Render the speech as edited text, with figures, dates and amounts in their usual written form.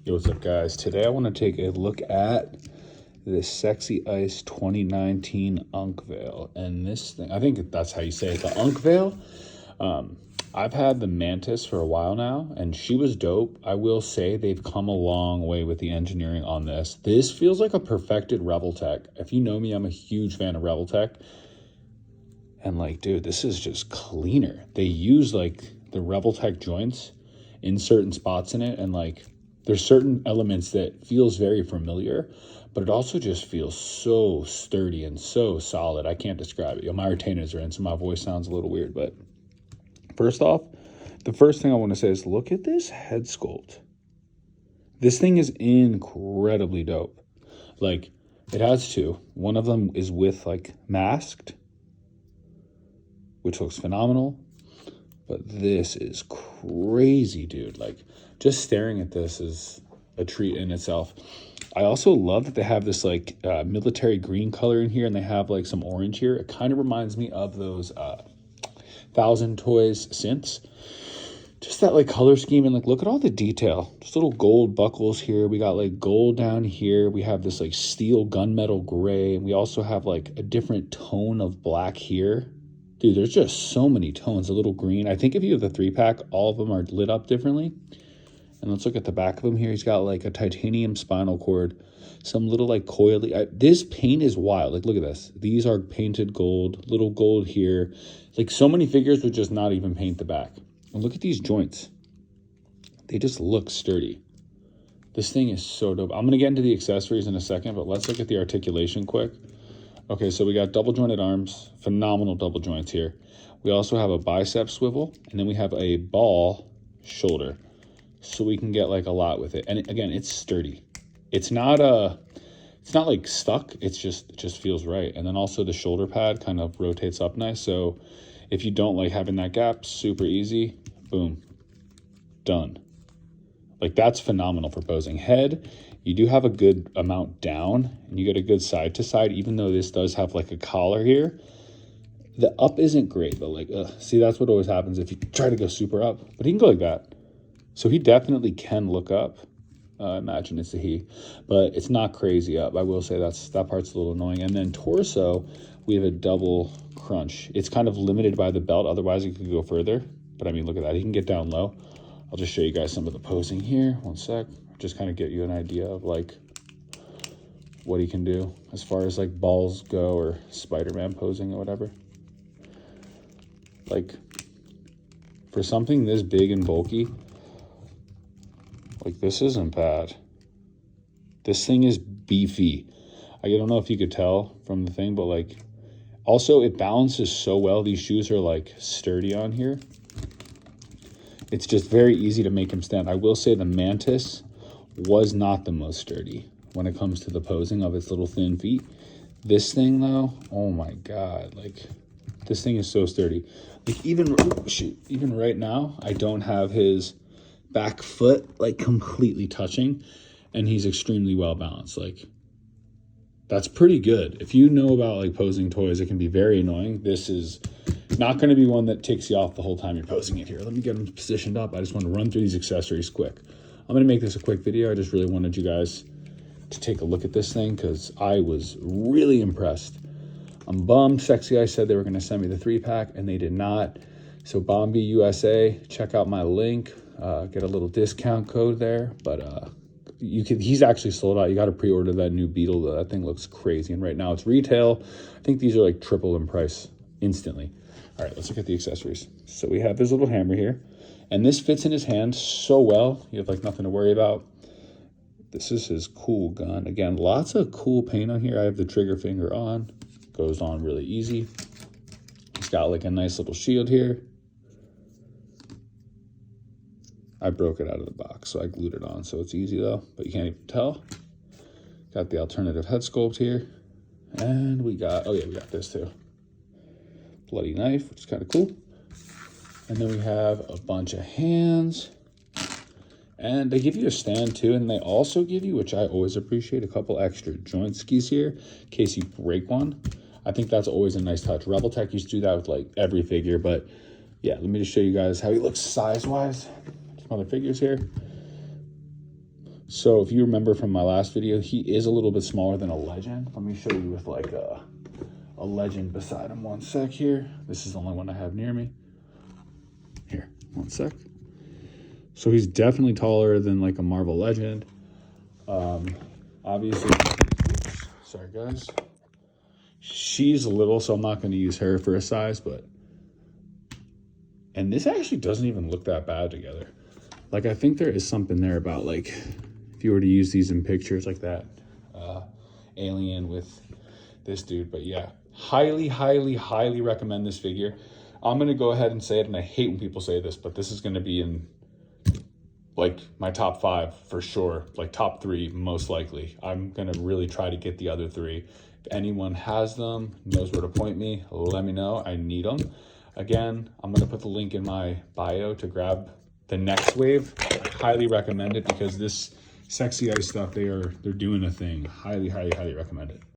Yo, what's up, guys? Today I want to take a look at this Sexy Ice 2019 Unkval. And this thing, I think that's how you say it, the Unkval. I've had the Mantis for a while now, and she was dope. I will say they've come a long way with the engineering on this. This feels like a perfected Rebel Tech. If you know me, I'm a huge fan of Rebel Tech. And like, dude, this is just cleaner. They use like the Rebel Tech joints in certain spots in it, and like there's certain elements that feels very familiar, but it also just feels so sturdy and so solid. I can't describe it. Yo, my retainers are in, so my voice sounds a little weird. But first off, the first thing I want to say is look at this head sculpt. This thing is incredibly dope. Like, it has two. One of them is with like masked, which looks phenomenal. But this is crazy, dude. Like, just staring at this is a treat in itself. I also love that they have this like military green color in here, and they have like some orange here. It kind of reminds me of those 1000 Toys synths. Just that like color scheme, and like look at all the detail. Just little gold buckles here. We got like gold down here. We have this like steel gunmetal gray, and we also have like a different tone of black here. Dude, there's just so many tones. A little green. I think if you have the 3-pack, all of them are lit up differently. And let's look at the back of him here. He's got like a titanium spinal cord, some little like coily. This paint is wild. Like, look at this. These are painted gold, little gold here. Like, so many figures would just not even paint the back. And look at these joints. They just look sturdy. This thing is so dope. I'm going to get into the accessories in a second, but let's look at the articulation quick. Okay, so we got double jointed arms, phenomenal double joints here. We also have a bicep swivel, and then we have a ball shoulder. So we can get like a lot with it. And again, it's sturdy. It's not like stuck. It just feels right. And then also the shoulder pad kind of rotates up nice. So if you don't like having that gap, super easy. Boom. Done. Like, that's phenomenal for posing. Head, you do have a good amount down, and you get a good side to side, even though this does have like a collar here. The up isn't great, but like, see, that's what always happens if you try to go super up. But he can go like that. So he definitely can look up. Imagine it's a he, but it's not crazy up. I will say that part's a little annoying. And then torso, we have a double crunch. It's kind of limited by the belt. Otherwise, it could go further. But I mean, look at that. He can get down low. I'll just show you guys some of the posing here. One sec. Just kind of get you an idea of like what he can do as far as like balls go, or Spider-Man posing or whatever. Like, for something this big and bulky, like, this isn't bad. This thing is beefy. I don't know if you could tell from the thing, but like, also it balances so well. These shoes are like sturdy on here. It's just very easy to make him stand. I will say the Mantis was not the most sturdy when it comes to the posing of its little thin feet. This thing though, oh my God, like, this thing is so sturdy. Like, even right now, I don't have his back foot like completely touching, and he's extremely well balanced. Like, that's pretty good. If you know about like posing toys, it can be very annoying. This is not going to be one that takes you off the whole time you're posing it here. Let me get him positioned up. I just want to run through these accessories quick. I'm going to make this a quick video. I just really wanted you guys to take a look at this thing because I was really impressed. I'm bummed Sexy Ice said they were going to send me the 3-pack, and they did not. So Bombi USA, check out my link. Get a little discount code there. But he's actually sold out. You got to pre-order that new Beetle. That thing looks crazy. And right now it's retail. I think these are like triple in price instantly. All right, let's look at the accessories. So we have this little hammer here, and this fits in his hand so well. You have like nothing to worry about. This is his cool gun. Again, lots of cool paint on here. I have the trigger finger on. Goes on really easy. He's got like a nice little shield here. I broke it out of the box, so I glued it on, so it's easy though, but you can't even tell. Got the alternative head sculpt here. And we got, oh yeah, we got this too. Bloody knife, which is kind of cool. And then we have a bunch of hands. And they give you a stand too, and they also give you, which I always appreciate, a couple extra joint skis here in case you break one. I think that's always a nice touch. Rebel Tech used to do that with like every figure, but yeah, let me just show you guys how he looks size-wise. Some other figures here. So if you remember from my last video, he is a little bit smaller than a legend. Let me show you with like a legend beside him. One sec here. This is the only one I have near me. Here, one sec. So he's definitely taller than like a Marvel legend. Obviously, oops, sorry guys. She's little, so I'm not going to use her for a size, but, and this actually doesn't even look that bad together. Like, I think there is something there about, like, if you were to use these in pictures like that, alien with this dude. But yeah, highly, highly, highly recommend this figure. I'm going to go ahead and say it, and I hate when people say this, but this is going to be in, like, my top 5 for sure, like top 3 most likely. I'm going to really try to get the other 3. If anyone has them, knows where to point me, let me know. I need them. Again, I'm going to put the link in my bio to grab the next wave. I highly recommend it because this Sexy Ice stuff, they're doing a thing. Highly, highly, highly recommend it.